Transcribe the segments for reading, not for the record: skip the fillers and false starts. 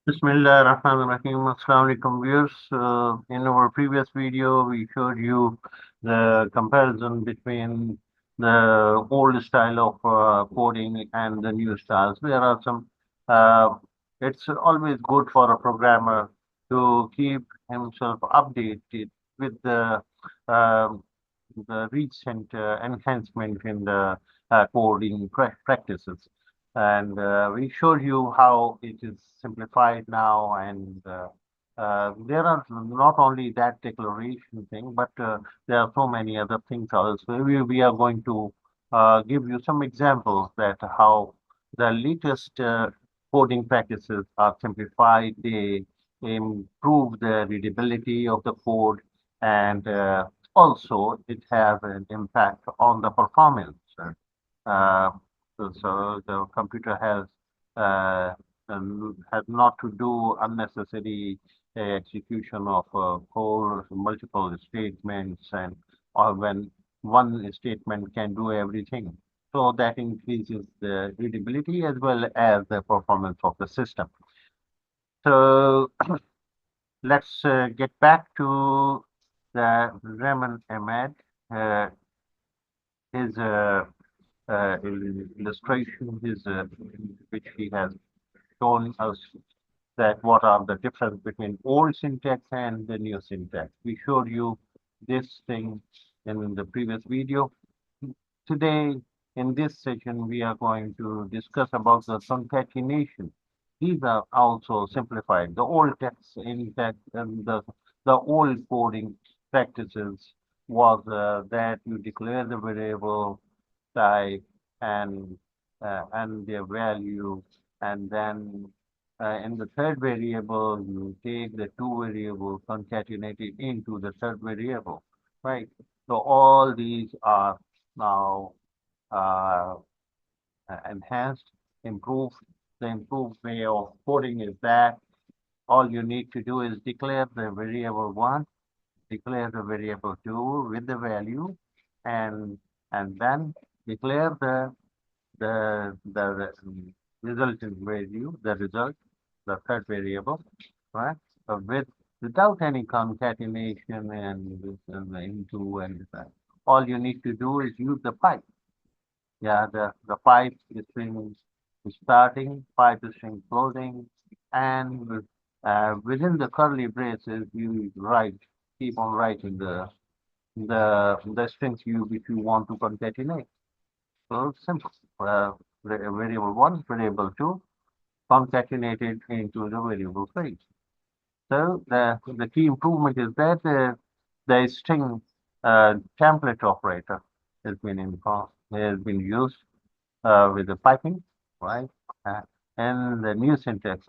Bismillah Rahman Rahim. Assalamu alaikum viewers. In our previous video, we showed you the comparison between the old style of coding and the new styles. There are some, uh, it's always good for a programmer to keep himself updated with um, the recent enhancement in the coding practices. And we showed you how it is simplified now. And there are not only that declaration thing, but there are so many other things also. We are going to give you some examples that how the latest coding practices are simplified. They improve the readability of the code, and also it has an impact on the performance. Uh, so the computer has not to do unnecessary execution of code, multiple statements, and or when one statement can do everything. So that increases the readability as well as the performance of the system. So let's get back to the Raman Ahmed, uh, his illustration, which he has shown us that what are the difference between old syntax and the new syntax. We showed you this thing in the previous video. Today, in this session, we are going to discuss about the concatenation. These are also simplified. The old text in text and the old coding practices was that you declare the variable type and their value, and then in the third variable you take the two variables concatenated into the third variable, right? So all these are now uh, enhanced, improved. The improved way of coding is that all you need to do is declare the variable one, declare the variable two with the value, and then declare the resultant value, the result, the third variable, right? With without any concatenation and this and the into and that. All you need to do is use the pipe. Yeah, the pipe string starting, pipe string closing, and within the curly braces you write, keep on writing the strings you which you want to concatenate. So it's simple. Variable one, variable two, concatenated into the variable three. So the key improvement is that the string template operator has been used with the piping, right? Uh, and the new syntax.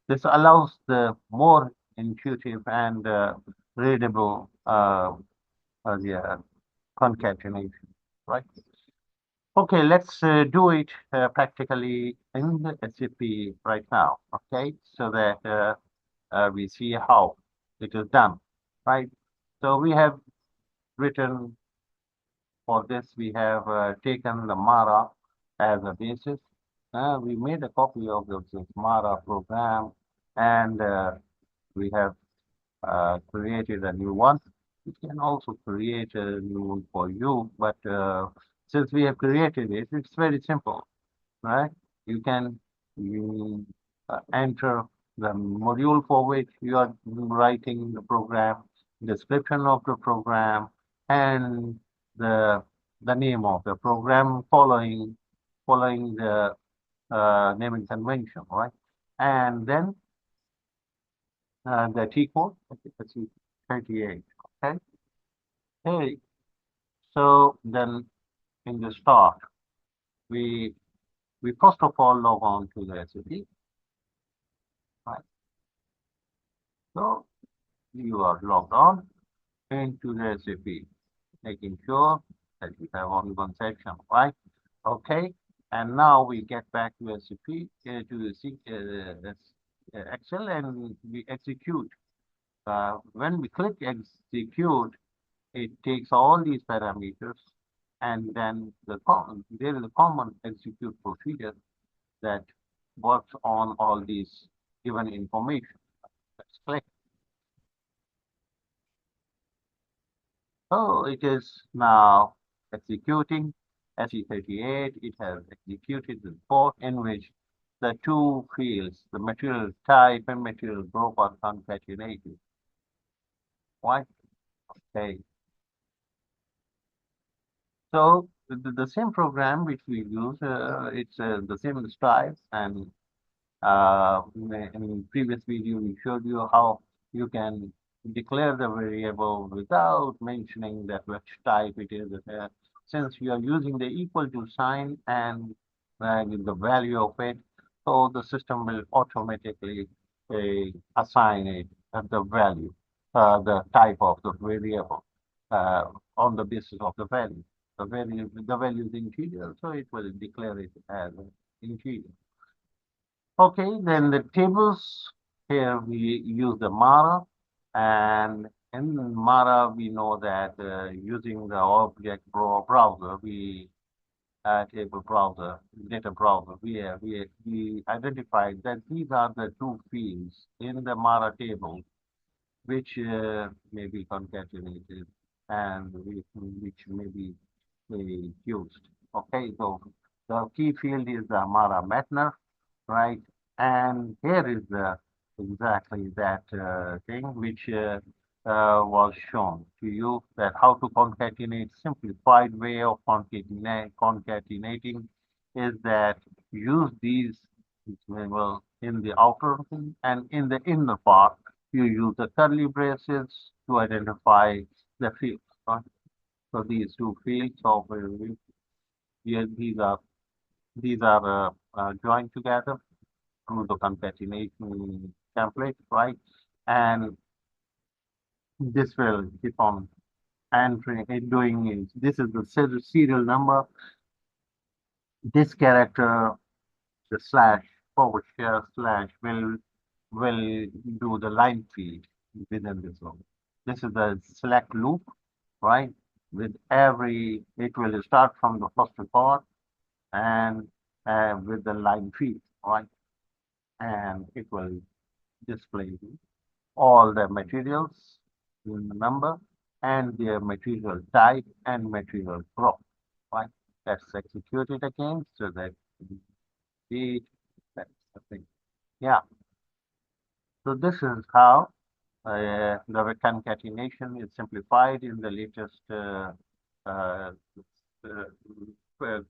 This allows the more intuitive and readable the concatenation, right? Okay, let's do it practically in the SAP right now, okay? So that we see how it is done, right? So we have written for this, we have taken the Mara as a basis. We made a copy of this Mara program, and we have created a new one. We can also create a new one for you, but since we have created it, it's very simple, right? You can you, enter the module for which you are writing the program, description of the program, and the the name of the program following the naming convention, right? And then the T code, let's see, 38. Okay. Hey, so then in the start, we we first of all log on to the SAP, right? So you are logged on into the SAP, making sure that you have only one section, right? Okay. And now we get back to SAP, to Excel, and we execute. When we click execute, it takes all these parameters, and then there is a common execute procedure that works on all these given information. Let's click. So it is now executing SE38. It has executed the report in which the two fields, the material type and material group, are concatenated. Right? Okay. So the same program which we use, it's the same style, and in previous video we showed you how you can declare the variable without mentioning that which type it is. Since you are using the equal to sign and the value of it, so the system will automatically assign it the value, the type of the variable uh, on the basis of the value. The value is integer, so it will declare it as an integer. Okay, then the tables, here we use the Mara, and in Mara we know that using the object browser, table browser, data browser, we identified that these are the two fields in the Mara table which may be concatenated and which may be used. Okay, so the key field is the Mara Metner, right? And here is exactly that thing which was shown to you, that how to concatenate. Simplified way of concatenating is that use these well, in the outer thing, and in the inner part you use the curly braces to identify the fields. Right? So these two fields of here, these are joined together through the concatenation template, right? And this will keep on entering it, doing it. This is the serial number. This character, the slash forward slash, will do the line feed within this loop. This is the select loop, right? With every, it will start from the first record and with the line feed, right? And it will display all the materials in the number and their material type and material group, right? Let's execute it again so that it, that's the thing. Yeah, so this is how the concatenation is simplified in the latest uh,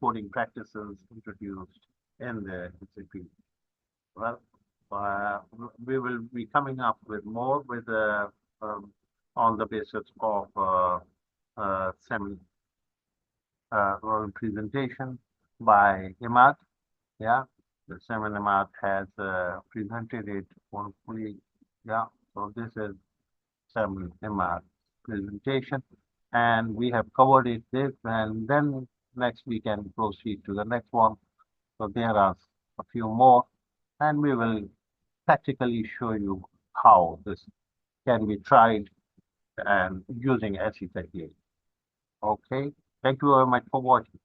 coding practices introduced in the SAP. Well, uh, we will be coming up with more with on the basis of semi presentation by Imad. Yeah, the semi Imad has presented it wonderfully. Yeah, so this is semi Imad presentation, and we have covered it this, and then next we can proceed to the next one. So there are a few more, and we will practically show you how this can be tried and using SE38. Okay, thank you very much for watching.